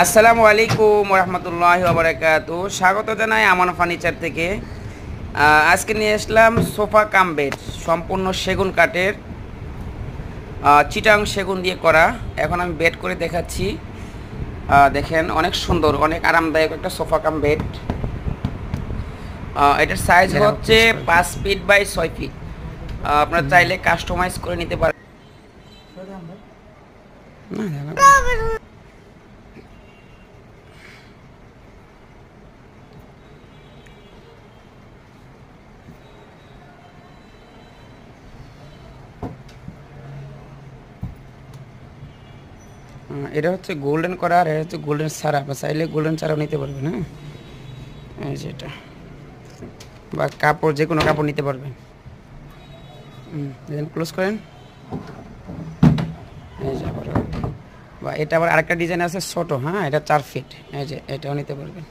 আসসালামু আলাইকুম রহমতুল্লাহি ওয়া বারাকাতুহু। স্বাগত জানাই আমান ফার্নিচার থেকে। আজকে নিয়ে আসলাম সোফা কাম বেড, সম্পূর্ণ সেগুন কাঠের, চিটাং সেগুন দিয়ে করা। এখন আমি বেড করে দেখাচ্ছি। দেখেন, অনেক সুন্দর, অনেক আরামদায়ক একটা সোফা কাম বেড। এটার সাইজ হচ্ছে 5 ফিট বাই 6 ফিট। আপনারা চাইলে কাস্টমাইজ করে নিতে পারেন। এটা হচ্ছে গোল্ডেন করা, আর এটা হচ্ছে গোল্ডেন ছাড়া। বা চাইলে গোল্ডেন ছাড়াও নিতে পারবেন। হ্যাঁ, এই যেটা, বা কাপড়, যে কোনো কাপড় নিতে পারবেন। ক্লোজ করেন। এই যে আবার, বা এটা আবার আরেকটা ডিজাইন আছে ছোটো। হ্যাঁ, এটা 4 ফিট। এই যে এটাও নিতে পারবেন।